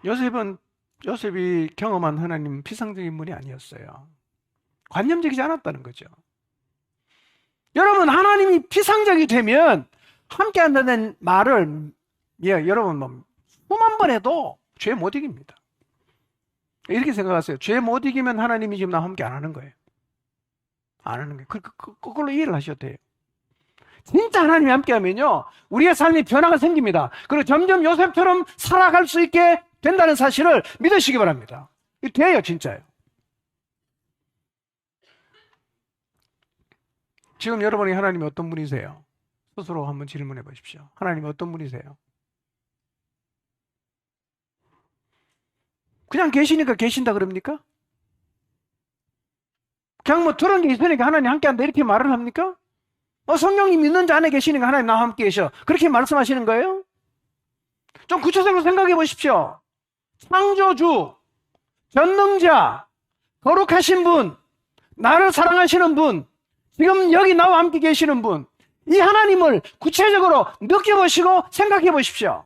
요셉이 경험한 하나님은 피상적인 분이 아니었어요. 관념적이지 않았다는 거죠. 여러분, 하나님이 피상적이 되면 함께 한다는 말을, 여러분, 뭐, 수만 번 해도 죄 못 이깁니다. 이렇게 생각하세요. 죄 못 이기면 하나님이 지금 나와 함께 안 하는 거예요. 안 하는 거예요. 그걸로 이해를 하셔도 돼요. 진짜 하나님이 함께 하면요, 우리의 삶에 변화가 생깁니다. 그리고 점점 요셉처럼 살아갈 수 있게 된다는 사실을 믿으시기 바랍니다. 이거 돼요, 진짜요. 지금 여러분이 하나님이 어떤 분이세요? 스스로 한번 질문해 보십시오. 하나님이 어떤 분이세요? 그냥 계시니까 계신다 그럽니까? 그냥 뭐 들은 게 있으니까 하나님 함께 한다 이렇게 말을 합니까? 성령이 믿는 자 안에 계시니까 하나님 나와 함께 계셔. 그렇게 말씀하시는 거예요? 좀 구체적으로 생각해 보십시오. 창조주, 전능자, 거룩하신 분, 나를 사랑하시는 분, 지금 여기 나와 함께 계시는 분, 이 하나님을 구체적으로 느껴보시고 생각해 보십시오.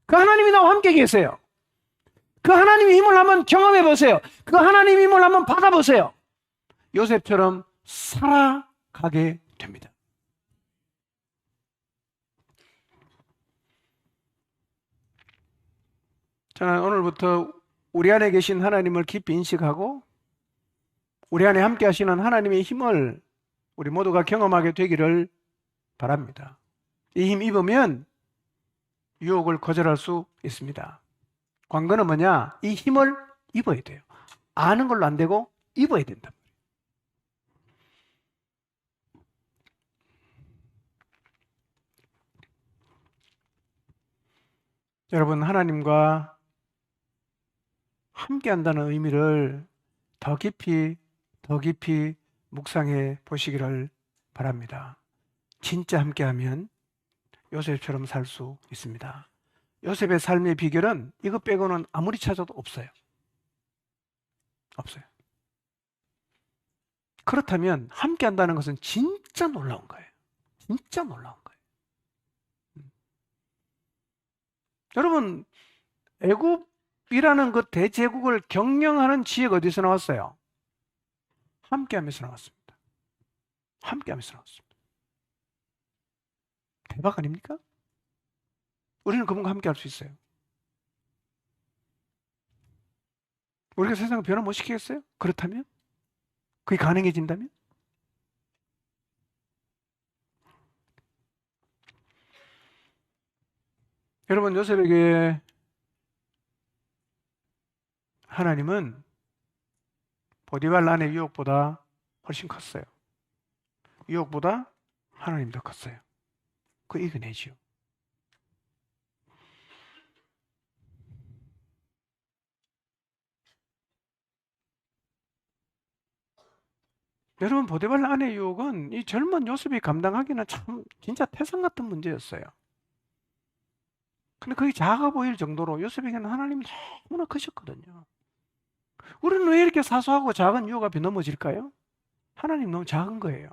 그 하나님이 나와 함께 계세요. 그 하나님의 힘을 한번 경험해 보세요. 그 하나님의 힘을 한번 받아보세요. 요셉처럼 살아가게 됩니다. 저는 오늘부터 우리 안에 계신 하나님을 깊이 인식하고 우리 안에 함께 하시는 하나님의 힘을 우리 모두가 경험하게 되기를 바랍니다. 이 힘 입으면 유혹을 거절할 수 있습니다. 관건은 뭐냐? 이 힘을 입어야 돼요. 아는 걸로 안 되고 입어야 된다. 여러분, 하나님과 함께 한다는 의미를 더 깊이 묵상해 보시기를 바랍니다. 진짜 함께하면 요셉처럼 살 수 있습니다. 요셉의 삶의 비결은 이것 빼고는 아무리 찾아도 없어요. 없어요. 그렇다면 함께 한다는 것은 진짜 놀라운 거예요. 진짜 놀라운 거예요. 여러분, 애굽이라는 그 대제국을 경영하는 지혜가 어디서 나왔어요? 함께하면서 나왔습니다. 함께하면서 나왔습니다. 대박 아닙니까? 우리는 그분과 함께 할 수 있어요. 우리가 세상을 변화 못 시키겠어요? 그렇다면? 그게 가능해진다면? 여러분, 요셉에게 하나님은 보디발 아내 유혹보다 훨씬 컸어요. 유혹보다 하나님 더 컸어요. 그 이겨내지요. 여러분, 보디발 아내 유혹은 이 젊은 요셉이 감당하기는 참 진짜 태산 같은 문제였어요. 근데 그게 작아 보일 정도로 요셉에게는 하나님이 너무나 크셨거든요. 우리는 왜 이렇게 사소하고 작은 유혹 앞에 넘어질까요? 하나님 너무 작은 거예요.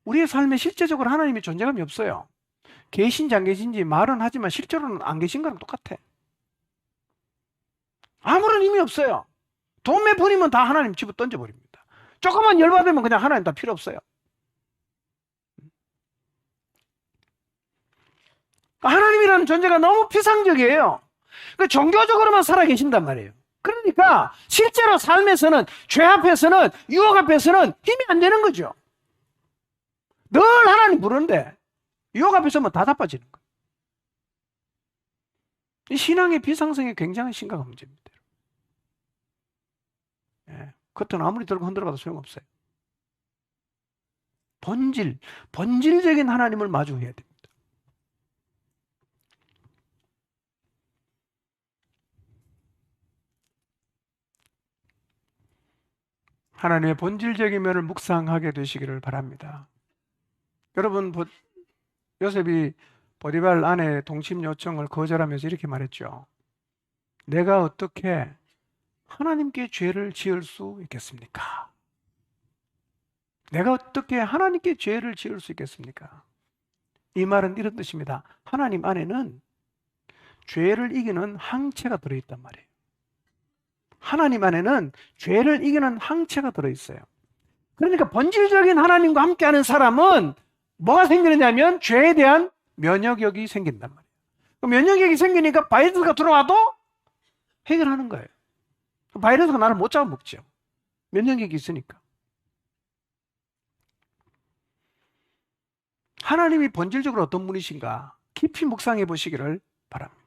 우리의 삶에 실제적으로 하나님의 존재감이 없어요. 계신지 안 계신지 말은 하지만 실제로는 안 계신 거랑 똑같아. 아무런 힘이 없어요. 돈 몇 푼이면 다 하나님 집어 던져버립니다. 조금만 열받으면 그냥 하나님 다 필요 없어요. 하나님이라는 존재가 너무 피상적이에요. 그 종교적으로만 살아 계신단 말이에요. 그러니까 실제로 삶에서는, 죄 앞에서는, 유혹 앞에서는 힘이 안 되는 거죠. 늘 하나님 부르는데 유혹 앞에 서면 다 자빠지는 거예요. 이 신앙의 비상성이 굉장히 심각한 문제입니다. 예, 겉은 아무리 들고 흔들어봐도 소용없어요. 본질적인 하나님을 마주해야 됩니다. 하나님의 본질적인 면을 묵상하게 되시기를 바랍니다. 여러분, 요셉이 보디발 아내의 동침 요청을 거절하면서 이렇게 말했죠. 내가 어떻게 하나님께 죄를 지을 수 있겠습니까? 내가 어떻게 하나님께 죄를 지을 수 있겠습니까? 이 말은 이런 뜻입니다. 하나님 안에는 죄를 이기는 항체가 들어있단 말이에요. 하나님 안에는 죄를 이기는 항체가 들어있어요. 그러니까 본질적인 하나님과 함께하는 사람은 뭐가 생기느냐면 죄에 대한 면역력이 생긴단 말이에요. 면역력이 생기니까 바이러스가 들어와도 해결하는 거예요. 바이러스가 나를 못 잡아먹죠. 면역력이 있으니까. 하나님이 본질적으로 어떤 분이신가 깊이 묵상해 보시기를 바랍니다.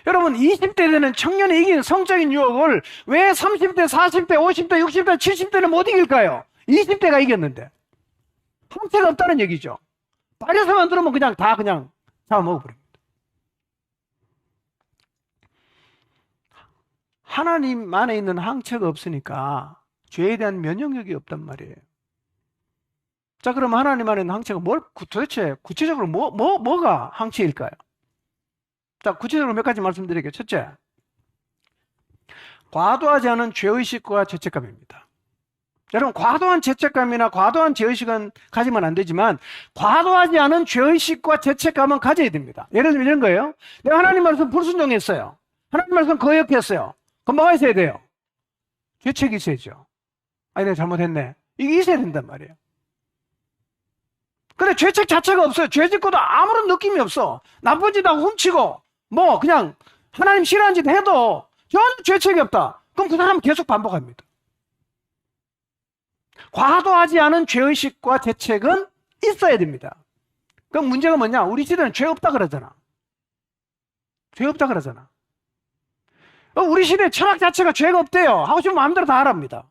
여러분 20대 되는 청년이 이기는 성적인 유혹을 왜 30대, 40대, 50대, 60대, 70대는 못 이길까요? 20대가 이겼는데. 항체가 없다는 얘기죠. 바이러스만 들어오면 그냥 다 그냥 잡아먹어버립니다. 하나님 안에 있는 항체가 없으니까 죄에 대한 면역력이 없단 말이에요. 자, 그럼 하나님 안에 있는 항체가 도대체 구체적으로 뭐가 항체일까요? 자, 구체적으로 몇 가지 말씀드릴게요. 첫째, 과도하지 않은 죄의식과 죄책감입니다. 여러분, 과도한 죄책감이나 과도한 죄의식은 가지면 안 되지만 과도하지 않은 죄의식과 죄책감은 가져야 됩니다. 예를 들면 이런 거예요. 내가 하나님 말씀 불순종했어요. 하나님 말씀 거역했어요. 그럼 뭐가 있어야 돼요? 죄책이 있어야죠. 아니, 내가 잘못했네. 이게 있어야 된단 말이에요. 근데 죄책 자체가 없어요. 죄 짓고도 아무런 느낌이 없어. 나쁜 짓 하고 훔치고 그냥 하나님 싫어하는 짓 해도 전혀 죄책이 없다. 그럼 그 사람은 계속 반복합니다. 과도하지 않은 죄의식과 죄책은 있어야 됩니다. 그럼 문제가 뭐냐? 우리 시대는 죄 없다 그러잖아. 죄 없다 그러잖아. 우리 시대 철학 자체가 죄가 없대요. 하고 싶으면 마음대로 다 하랍니다.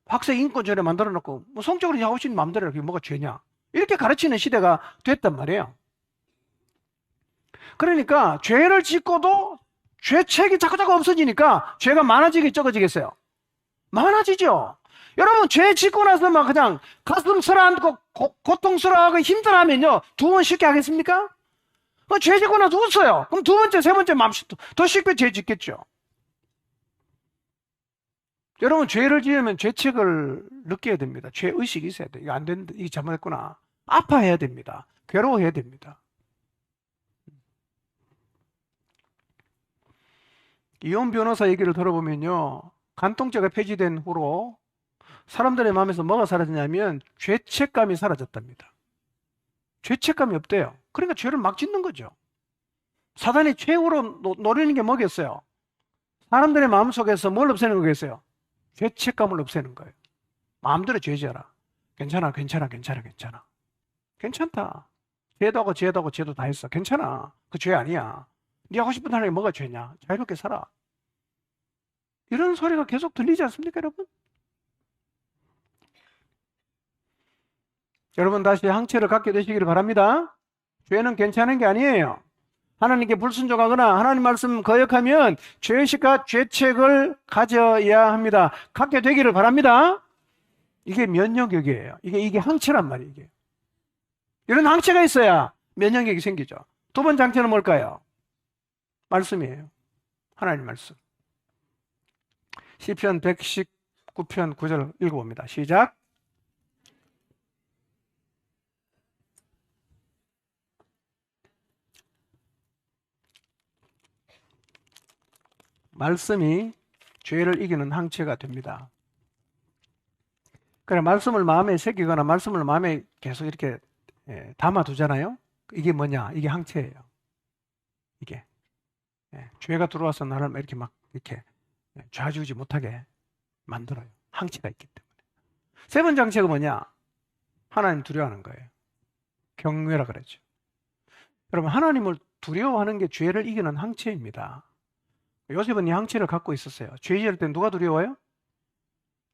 학생 인권전에 만들어 놓고 성적으로 하고 싶은 마음대로 그게 뭐가 죄냐? 이렇게 가르치는 시대가 됐단 말이에요. 그러니까 죄를 짓고도 죄책이 자꾸자꾸 없어지니까 죄가 많아지게 적어지겠어요? 많아지죠. 여러분, 죄 짓고 나서 막 그냥 가슴 설안고 고통스러워하고 힘들어하면요, 두 번 쉽게 하겠습니까? 죄 짓고 나서 웃어요. 그럼 두 번째, 세 번째 마음 더 쉽게 죄 짓겠죠. 여러분, 죄를 지으면 죄책을 느껴야 됩니다. 죄의식이 있어야 돼요. 이거 안 된다. 이게 잘못했구나. 아파해야 됩니다. 괴로워해야 됩니다. 이혼 변호사 얘기를 들어보면요, 간통죄가 폐지된 후로 사람들의 마음에서 뭐가 사라지냐면 죄책감이 사라졌답니다. 죄책감이 없대요. 그러니까 죄를 막 짓는 거죠. 사단이 최후로 노리는 게 뭐겠어요? 사람들의 마음속에서 뭘 없애는 거겠어요? 죄책감을 없애는 거예요. 마음대로 죄지어라. 괜찮아, 괜찮아, 괜찮아, 괜찮아. 괜찮다. 죄도 하고 죄도 하고 죄도 다 했어. 괜찮아. 그 죄 아니야. 네 하고 싶은 하나님 뭐가 죄냐? 자유롭게 살아. 이런 소리가 계속 들리지 않습니까, 여러분? 여러분, 다시 항체를 갖게 되시기를 바랍니다. 죄는 괜찮은 게 아니에요. 하나님께 불순종하거나 하나님 말씀 거역하면 죄의식과 죄책을 가져야 합니다. 갖게 되기를 바랍니다. 이게 면역력이에요. 이게 항체란 말이에요. 이게. 이런 항체가 있어야 면역력이 생기죠. 두 번째 항체는 뭘까요? 말씀이에요. 하나님 말씀. 시편 119편 9절 읽어봅니다. 시작. 말씀이 죄를 이기는 항체가 됩니다. 그래, 말씀을 마음에 새기거나 말씀을 마음에 계속 이렇게 담아두잖아요. 이게 뭐냐? 이게 항체예요. 이게 죄가 들어와서 나를 이렇게 막 이렇게 좌지우지 못하게 만들어요. 항체가 있기 때문에. 세 번째 항체가 뭐냐? 하나님 두려워하는 거예요. 경외라 그러죠. 여러분, 하나님을 두려워하는 게 죄를 이기는 항체입니다. 요셉은 이 항체를 갖고 있었어요. 죄 지을 때 누가 두려워요?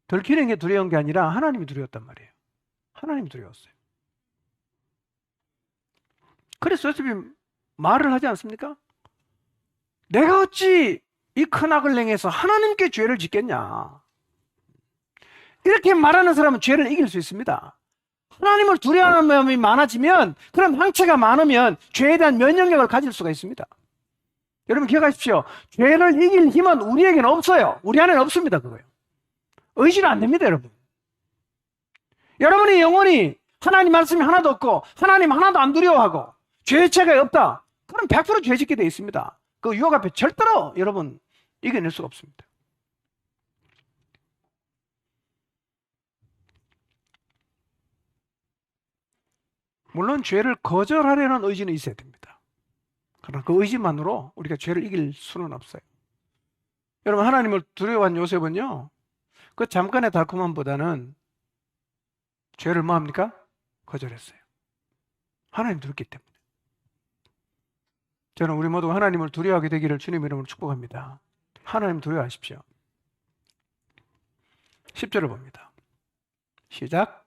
들키는 게 두려운 게 아니라 하나님이 두려웠단 말이에요. 하나님이 두려웠어요. 그래서 요셉이 말을 하지 않습니까? 내가 어찌 이 큰 악을 행해서 하나님께 죄를 짓겠냐. 이렇게 말하는 사람은 죄를 이길 수 있습니다. 하나님을 두려워하는 마음이 많아지면, 그런 항체가 많으면 죄에 대한 면역력을 가질 수가 있습니다. 여러분 기억하십시오. 죄를 이길 힘은 우리에게는 없어요. 우리 안에는 없습니다. 그거요. 의지는 안 됩니다, 여러분. 여러분이 영원히 하나님 말씀이 하나도 없고 하나님 하나도 안 두려워하고 죄의 체가 없다. 그럼 100% 죄짓게 돼 있습니다. 그 유혹 앞에 절대로 여러분 이겨낼 수가 없습니다. 물론 죄를 거절하려는 의지는 있어야 됩니다. 그러나 그 의지만으로 우리가 죄를 이길 수는 없어요. 여러분, 하나님을 두려워한 요셉은요, 그 잠깐의 달콤함보다는 죄를 뭐 합니까? 거절했어요. 하나님 두렵기 때문에. 저는 우리 모두 하나님을 두려워하게 되기를 주님 이름으로 축복합니다. 하나님 두려워하십시오. 10절을 봅니다. 시작.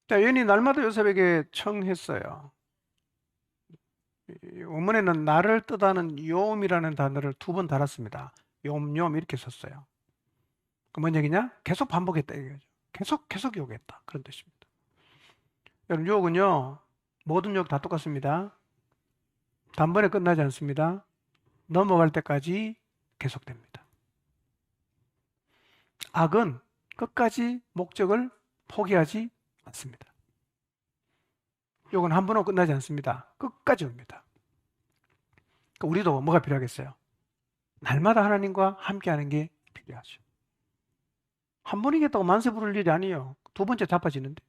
자, 여인이 날마다 요셉에게 청했어요. 원문에는 나를 뜻하는 요음이라는 단어를 2번 달았습니다. 요음 이렇게 썼어요. 그 뭔 얘기냐? 계속 반복했다 이거죠. 계속 요구했다 그런 뜻입니다. 여러분, 유혹은요 모든 유혹 다 똑같습니다. 단번에 끝나지 않습니다. 넘어갈 때까지 계속됩니다. 악은 끝까지 목적을 포기하지 않습니다. 유혹은 한 번으로 끝나지 않습니다. 끝까지 옵니다. 그러니까 우리도 뭐가 필요하겠어요? 날마다 하나님과 함께하는 게 필요하죠. 한 번 이겼다고 만세 부를 일이 아니에요. 2번째 자빠지는데.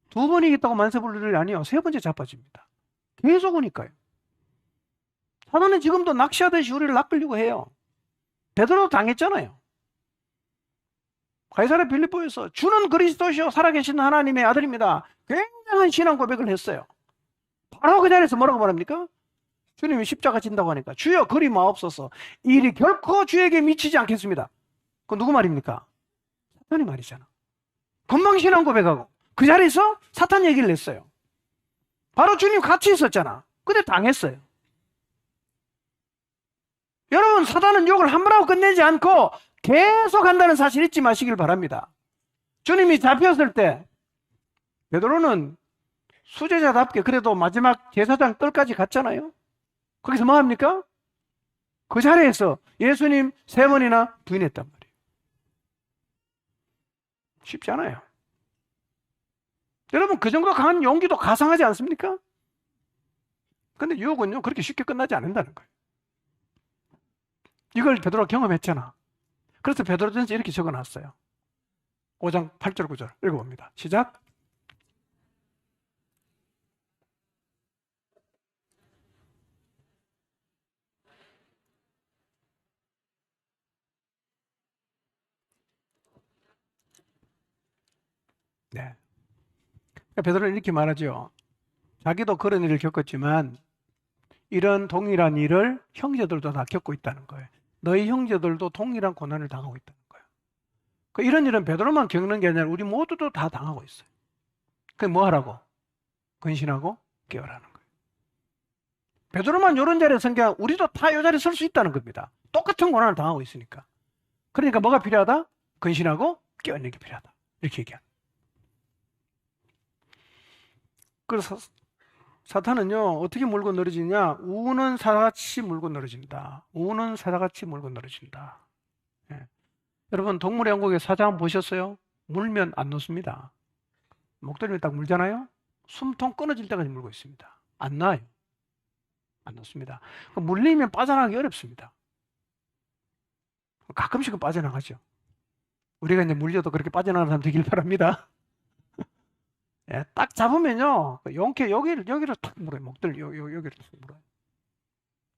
2번 이겼다고 만세 부를 일이 아니에요. 3번째 자빠집니다. 계속 오니까요. 사단은 지금도 낚시하듯이 우리를 낚으려고 해요. 베드로도 당했잖아요. 가이사랴 빌립보에서 주는 그리스도시요 살아계신 하나님의 아들입니다. 굉장한 신앙 고백을 했어요. 바로 그 자리에서 뭐라고 말합니까? 주님이 십자가 진다고 하니까 주여 그리 마옵소서. 이 일이 결코 주에게 미치지 않겠습니다. 그건 누구 말입니까? 사탄이 말이잖아. 금방 신앙 고백하고 그 자리에서 사탄 얘기를 했어요. 바로 주님 같이 있었잖아. 근데 당했어요. 여러분, 사단은 욕을 한 번 하고 끝내지 않고 계속 한다는 사실 잊지 마시길 바랍니다. 주님이 잡혔을 때 베드로는 수제자답게 그래도 마지막 제사장 뜰까지 갔잖아요. 거기서 뭐 합니까? 그 자리에서 예수님 3번이나 부인했단 말이에요. 쉽지 않아요. 여러분, 그 정도 강한 용기도 가상하지 않습니까? 근데 유혹은요 그렇게 쉽게 끝나지 않는다는 거예요. 이걸 베드로가 경험했잖아. 그래서 베드로전서에 이렇게 적어놨어요. 5장 8절 9절 읽어봅니다. 시작. 네. 베드로는 이렇게 말하죠. 자기도 그런 일을 겪었지만 이런 동일한 일을 형제들도 다 겪고 있다는 거예요. 너희 형제들도 동일한 고난을 당하고 있다는 거예요. 이런 일은 베드로만 겪는 게 아니라 우리 모두도 다 당하고 있어요. 그게 뭐 하라고? 근신하고 깨어라는 거예요. 베드로만 이런 자리에 선 게 아니라 우리도 다 이 자리에 설 수 있다는 겁니다. 똑같은 고난을 당하고 있으니까. 그러니까 뭐가 필요하다? 근신하고 깨어있는 게 필요하다. 이렇게 얘기합니다. 그래서 사탄은요 어떻게 물고 늘어지냐? 우는 사자같이 물고 늘어진다. 우는 사자같이 물고 늘어진다. 예. 여러분, 동물의 왕국에 사자 한번 보셨어요? 물면 안 놓습니다. 목도리를 딱 물잖아요. 숨통 끊어질 때까지 물고 있습니다. 안 놔요. 안 놓습니다. 물리면 빠져나가기 어렵습니다. 가끔씩은 빠져나가죠. 우리가 이제 물려도 그렇게 빠져나가는 사람 되길 바랍니다. 예, 딱 잡으면요, 용케 여기를 탁 물어요. 목들 여기를 탁 물어요.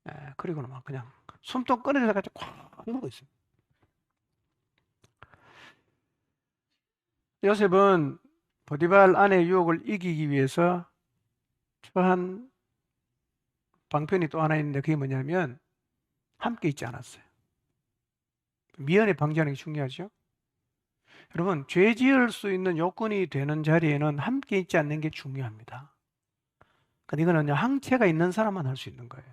예, 그리고는 막 그냥 숨통 끊어져가지고 꽉 물고 있습니다. 요셉은 보디발 아내의 유혹을 이기기 위해서 처한 방편이 또 하나 있는데 그게 뭐냐면 함께 있지 않았어요. 미연에 방지하는 게 중요하죠. 여러분, 죄 지을 수 있는 요건이 되는 자리에는 함께 있지 않는 게 중요합니다. 그러니까 이거는 항체가 있는 사람만 할 수 있는 거예요.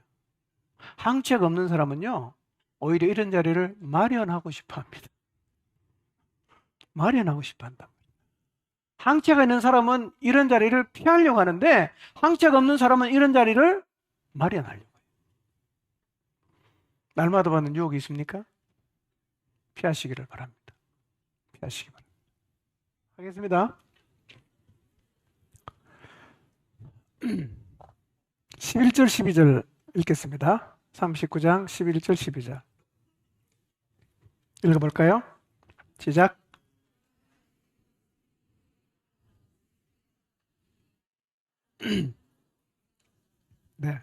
항체가 없는 사람은요 오히려 이런 자리를 마련하고 싶어 합니다. 마련하고 싶어 한다. 항체가 있는 사람은 이런 자리를 피하려고 하는데 항체가 없는 사람은 이런 자리를 마련하려고 해요. 날마다 받는 유혹이 있습니까? 피하시기를 바랍니다. 피하시기 바랍니다. 하겠습니다. 11절 12절 읽겠습니다. 39장 11절 12절 읽어볼까요? 시작. 네.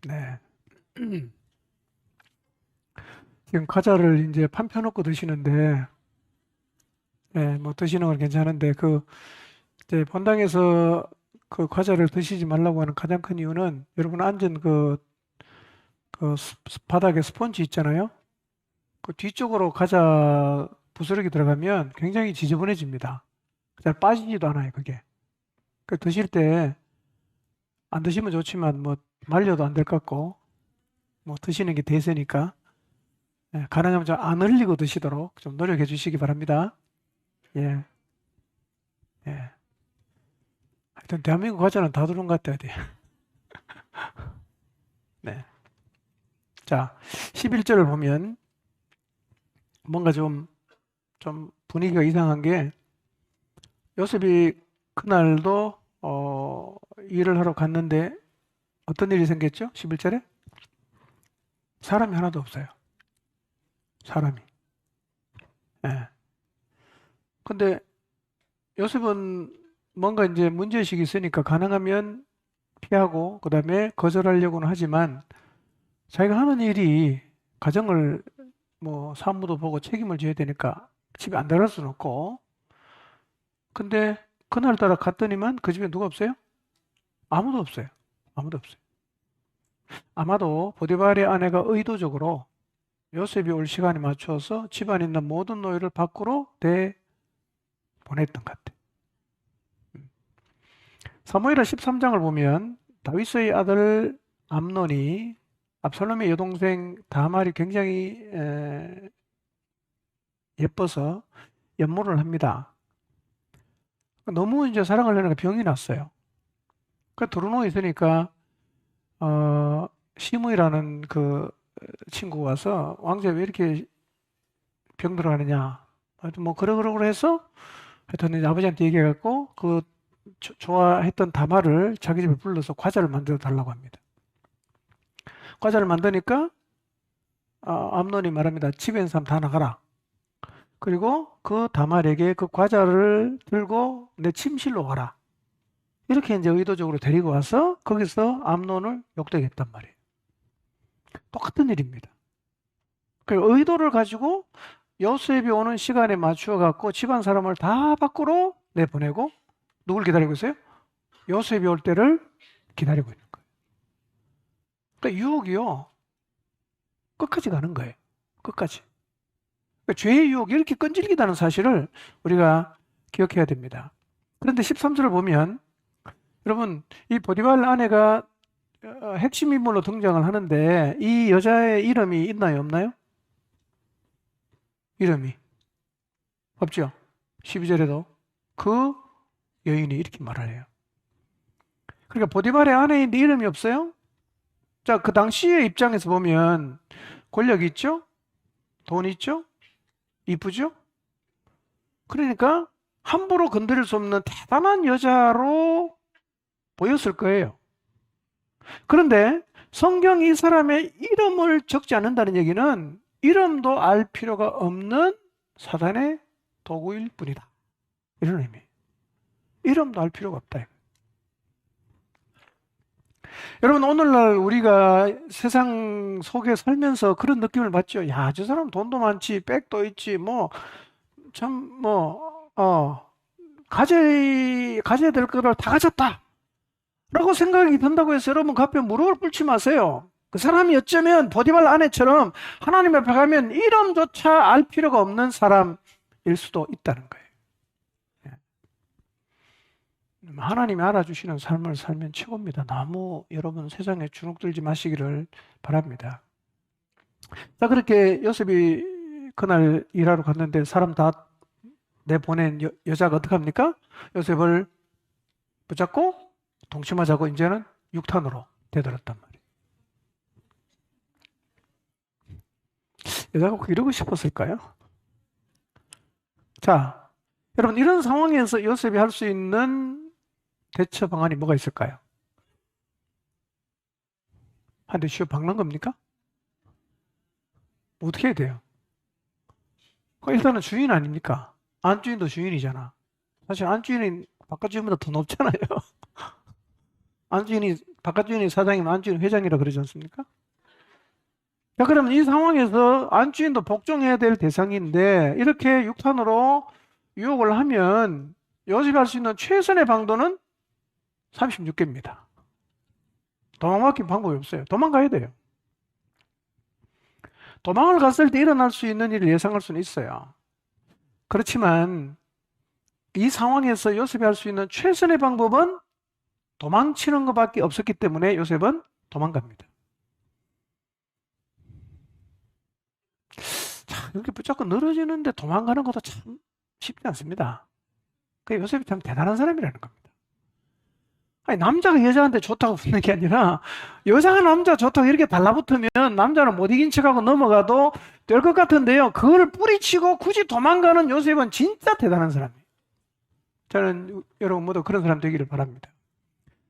네. 지금 과자를 이제 판 펴놓고 드시는데, 네, 뭐 드시는 건 괜찮은데, 이제 본당에서 그 과자를 드시지 말라고 하는 가장 큰 이유는 여러분 앉은 바닥에 스펀지 있잖아요. 그 뒤쪽으로 과자 부스러기 들어가면 굉장히 지저분해집니다. 잘 빠지지도 않아요, 그게. 그 드실 때 안 드시면 좋지만 뭐 말려도 안 될 것 같고, 뭐 드시는 게 대세니까 가능하면 좀 안 흘리고 드시도록 좀 노력해 주시기 바랍니다. 예, 예. 하여튼 대한민국 과자는 다 들어온 것 같아요, 어디. 네. 자, 11절을 보면 뭔가 좀 분위기가 이상한 게 요셉이 그날도 일을 하러 갔는데 어떤 일이 생겼죠? 11절에? 사람이 하나도 없어요. 사람이. 예. 근데 요셉은 뭔가 이제 문제의식이 있으니까 가능하면 피하고 그다음에 거절하려고는 하지만 자기가 하는 일이 가정을 뭐 사무도 보고 책임을 져야 되니까 집에 안 들어갈 수는 없고 근데 그날따라 갔더니만 그 집에 누가 없어요? 아무도 없어요. 아무도 없어요. 아마도 보디발의 아내가 의도적으로 요셉이 올 시간에 맞춰서 집안에 있는 모든 노예를 밖으로 보냈던 것 같아요. 사무엘하 13장을 보면 다윗의 아들 암논이 압살롬의 여동생 다말이 굉장히 예뻐서 연모를 합니다. 너무 이제 사랑을 하니까 병이 났어요. 그 도루노에 있으니까 시므이라는 그 친구가 와서 왕자 왜 이렇게 병들어 가느냐. 하여튼 뭐 그러고 해서 하여튼 이제 아버지한테 얘기해갖고 그 좋아했던 다말을 자기 집에 불러서 과자를 만들어 달라고 합니다. 과자를 만드니까 암논이 말합니다. 집에 있는 사람 다 나가라. 그리고 그 다말에게 그 과자를 들고 내 침실로 와라. 이렇게 이제 의도적으로 데리고 와서 거기서 암논을 욕되게 했단 말이에요. 똑같은 일입니다. 그 의도를 가지고 요셉이 오는 시간에 맞추어 갖고 집안 사람을 다 밖으로 내보내고 누굴 기다리고 있어요? 요셉이 올 때를 기다리고 있는 거예요. 그러니까 유혹이요. 끝까지 가는 거예요. 끝까지. 그러니까 죄의 유혹이 이렇게 끈질기다는 사실을 우리가 기억해야 됩니다. 그런데 13절을 보면 여러분 이 보디발 아내가 핵심 인물로 등장을 하는데 이 여자의 이름이 있나요? 없나요? 이름이 없죠. 12절에도 그 여인이 이렇게 말을 해요. 그러니까 보디발의 아내인데 이름이 없어요? 자, 그 당시의 입장에서 보면 권력이 있죠? 돈 있죠? 이쁘죠? 그러니까 함부로 건드릴 수 없는 대단한 여자로 보였을 거예요. 그런데 성경이 이 사람의 이름을 적지 않는다는 얘기는 이름도 알 필요가 없는 사단의 도구일 뿐이다. 이런 의미. 이름도 알 필요가 없다. 여러분 오늘날 우리가 세상 속에 살면서 그런 느낌을 받죠. 야, 저 사람 돈도 많지, 백도 있지, 가져야 될 거를 다 가졌다. 라고 생각이 든다고 해서 여러분 그 앞에 무릎을 꿇지 마세요. 그 사람이 어쩌면 보디발 아내처럼 하나님 앞에 가면 이름조차 알 필요가 없는 사람일 수도 있다는 거예요. 하나님이 알아주시는 삶을 살면 최고입니다. 너무 여러분 세상에 주눅들지 마시기를 바랍니다. 자, 그렇게 요셉이 그날 일하러 갔는데 사람 다 내보낸 여자가 어떻게 합니까? 요셉을 붙잡고 동침하자고 이제는 육탄으로 되돌았단 말이에요. 여자가 꼭 이러고 싶었을까요? 자, 여러분 이런 상황에서 요셉이 할 수 있는 대처 방안이 뭐가 있을까요? 한 대 슈 박는 겁니까? 어떻게 해야 돼요? 일단은 주인 아닙니까? 안주인도 주인이잖아. 사실 안주인이 바깥 주인보다 더 높잖아요. 안주인이 바깥 주인이 사장이면 안주인 회장이라 그러지 않습니까? 자, 그러면 이 상황에서 안주인도 복종해야 될 대상인데 이렇게 육탄으로 유혹을 하면 요셉이 할 수 있는 최선의 방도는 36개입니다. 도망밖에 방법이 없어요. 도망가야 돼요. 도망을 갔을 때 일어날 수 있는 일을 예상할 수는 있어요. 그렇지만 이 상황에서 요셉이 할 수 있는 최선의 방법은 도망치는 것밖에 없었기 때문에 요셉은 도망갑니다. 자, 이렇게 붙잡고 늘어지는데 도망가는 것도 참 쉽지 않습니다. 그 요셉이 참 대단한 사람이라는 겁니다. 아니, 남자가 여자한테 좋다고 붙는 게 아니라 여자가 남자 좋다고 이렇게 달라붙으면 남자는 못 이긴 척하고 넘어가도 될 것 같은데요. 그걸 뿌리치고 굳이 도망가는 요셉은 진짜 대단한 사람이에요. 저는 여러분 모두 그런 사람 되기를 바랍니다.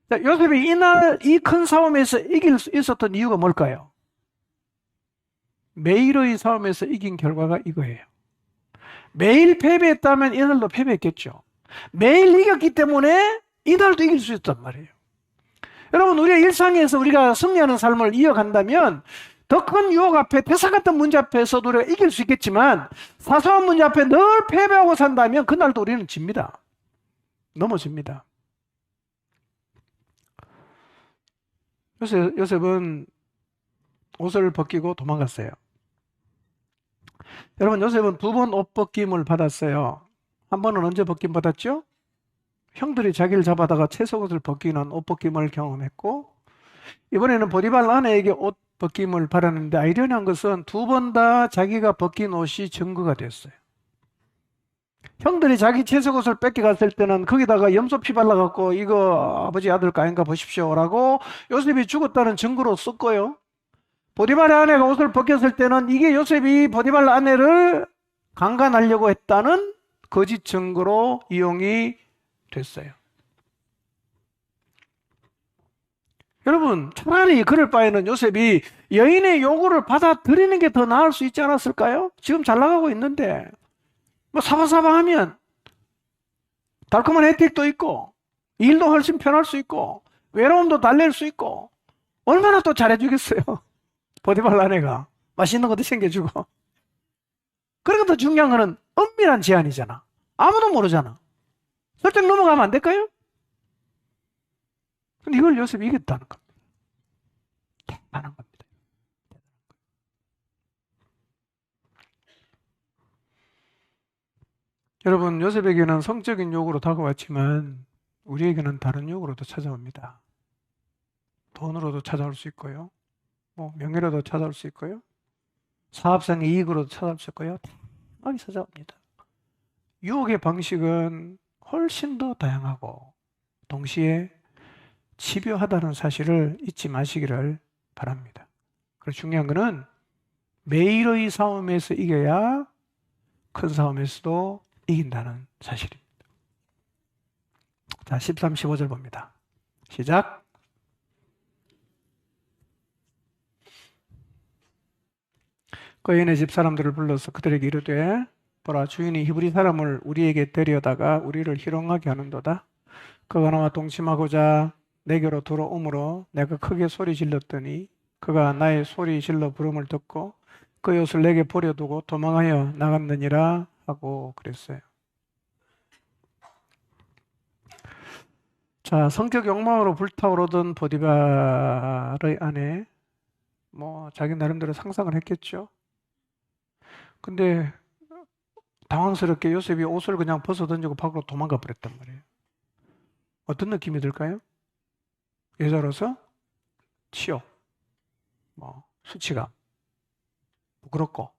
자, 요셉이 이날 이 큰 싸움에서 이길 수 있었던 이유가 뭘까요? 매일의 싸움에서 이긴 결과가 이거예요. 매일 패배했다면 이날도 패배했겠죠. 매일 이겼기 때문에 이날도 이길 수 있단 말이에요. 여러분, 우리의 일상에서 우리가 승리하는 삶을 이어간다면 더 큰 유혹 앞에, 태산 같은 문제 앞에서도 우리가 이길 수 있겠지만 사소한 문제 앞에 늘 패배하고 산다면 그날도 우리는 집니다. 넘어집니다. 요셉은 옷을 벗기고 도망갔어요. 여러분, 요셉은 2번 옷 벗김을 받았어요. 한 번은 언제 벗김 받았죠? 형들이 자기를 잡아다가 채속옷을 벗기는 옷 벗김을 경험했고, 이번에는 보디발 아내에게 옷 벗김을 받았는데 아이러니한 것은 2번 다 자기가 벗긴 옷이 증거가 됐어요. 형들이 자기 채속옷을 뺏겨갔을 때는 거기다가 염소 피 발라갖고 이거 아버지 아들 가인가 보십시오 라고 요셉이 죽었다는 증거로 썼고요. 보디발의 아내가 옷을 벗겼을 때는 이게 요셉이 보디발 아내를 강간하려고 했다는 거짓 증거로 이용이 됐어요. 여러분, 차라리 그럴 바에는 요셉이 여인의 요구를 받아들이는 게 더 나을 수 있지 않았을까요? 지금 잘 나가고 있는데 뭐 사바사바하면 달콤한 혜택도 있고 일도 훨씬 편할 수 있고 외로움도 달랠 수 있고 얼마나 또 잘해주겠어요. 보디발 아내가 맛있는 것도 챙겨주고. 그러니까 더 중요한 거는 은밀한 제안이잖아. 아무도 모르잖아. 설정 넘어가면 안 될까요? 근데 이걸 요셉이 이겼다는 겁니다. 대단한 겁니다. 여러분, 요셉에게는 성적인 욕으로 다가왔지만 우리에게는 다른 욕으로도 찾아옵니다. 돈으로도 찾아올 수 있고요. 명예로도 찾아올 수 있고요. 사업상 이익으로도 찾아올 수 있고요. 많이 찾아옵니다. 유혹의 방식은 훨씬 더 다양하고 동시에 집요하다는 사실을 잊지 마시기를 바랍니다. 그리고 중요한 것은 매일의 싸움에서 이겨야 큰 싸움에서도 이긴다는 사실입니다. 자, 13, 15절 봅니다. 시작. 그 여인의 집 사람들을 불러서 그들에게 이르되 보라, 주인이 히브리 사람을 우리에게 데려다가 우리를 희롱하게 하는도다. 그가 나와 동침하고자 내게로 들어오므로 내가 크게 소리 질렀더니 그가 나의 소리 질러 부름을 듣고 그 옷을 내게 버려두고 도망하여 나갔느니라 하고 그랬어요. 자, 성격 욕망으로 불타오르던 보디발의 아내, 자기 나름대로 상상을 했겠죠. 근데 당황스럽게 요셉이 옷을 그냥 벗어 던지고 밖으로 도망가 버렸단 말이에요. 어떤 느낌이 들까요? 여자로서 치욕, 수치감, 부끄럽고,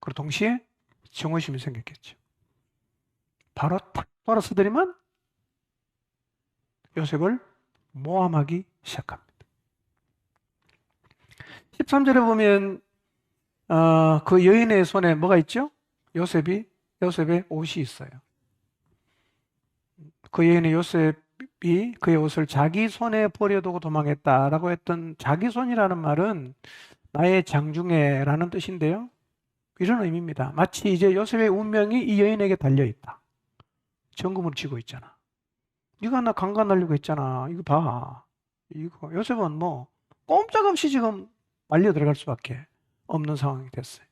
그리고 동시에 정의심이 생겼겠죠. 바로 탁 돌아서더니만 요셉을 모함하기 시작합니다. 13절에 보면 그 여인의 손에 뭐가 있죠? 요셉의 옷이 있어요. 그 여인의 요셉이 그의 옷을 자기 손에 버려두고 도망했다라고 했던 자기 손이라는 말은 나의 장중에라는 뜻인데요. 이런 의미입니다. 마치 이제 요셉의 운명이 이 여인에게 달려있다. 정금을 쥐고 있잖아. 네가 나 강간하려고 했잖아. 이거 봐. 이거 요셉은 뭐 꼼짝없이 지금 말려 들어갈 수밖에 없는 상황이 됐어요.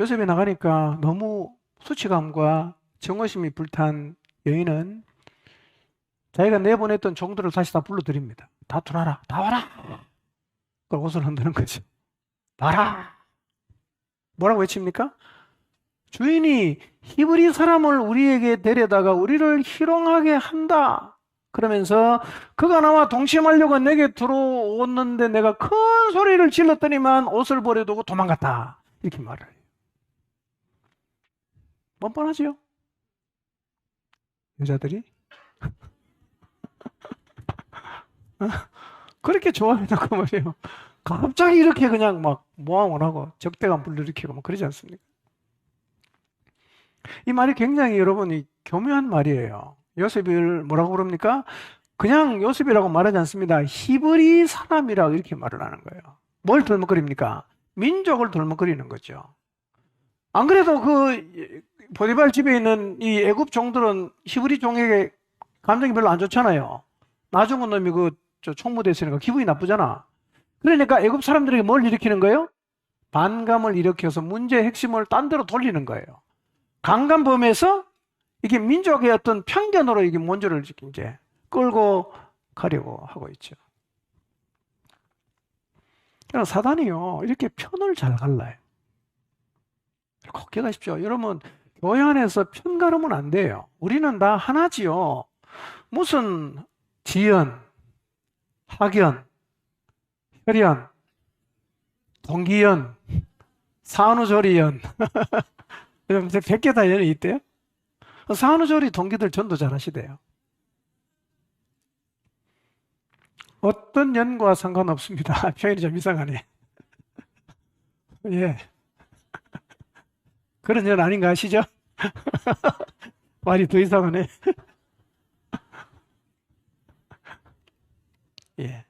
요셉이 나가니까 너무 수치감과 정오심이 불탄 여인은 자기가 내보냈던 종들을 다시 다 불러들입니다. 다 들어와라. 다 와라. 그걸 옷을 흔드는 거죠. 와라. 뭐라고 외칩니까? 주인이 히브리 사람을 우리에게 데려다가 우리를 희롱하게 한다. 그러면서 그가 나와 동침하려고 내게 들어오는데 내가 큰 소리를 질렀더니만 옷을 버려두고 도망갔다. 이렇게 말을 해요. 뻔뻔하지요? 여자들이? 그렇게 좋아해놓고 말이에요. 갑자기 이렇게 그냥 막 모함을 하고 적대감 불러일으키고 막 그러지 않습니까? 이 말이 굉장히 여러분이 교묘한 말이에요. 요셉을 뭐라고 부릅니까? 그냥 요셉이라고 말하지 않습니다. 히브리 사람이라고 이렇게 말을 하는 거예요. 뭘 덜먹거립니까? 민족을 덜먹거리는 거죠. 안 그래도 그 보디발 집에 있는 이 애굽 종들은 히브리 종에게 감정이 별로 안 좋잖아요. 나 죽은 놈이 총무대 있으니까 기분이 나쁘잖아. 그러니까 애굽 사람들에게 뭘 일으키는 거예요? 반감을 일으켜서 문제의 핵심을 딴 데로 돌리는 거예요. 강간범에서 이게 민족의 어떤 편견으로 이게 문제를 이제 끌고 가려고 하고 있죠. 그러나 사단이요, 이렇게 편을 잘 갈라요. 꼭 기억하십시오. 여러분, 교회 안에서 편 가르면 안 돼요. 우리는 다 하나지요. 무슨 지연, 학연, 혈연, 동기연, 산후조리연. 100개 다 연이 있대요. 산후조리 동기들 전도 잘 하시대요. 어떤 연과 상관없습니다. 표현이 좀 이상하네. 예. 그런 연 아닌가 아시죠? 말이 더 이상하네. 예.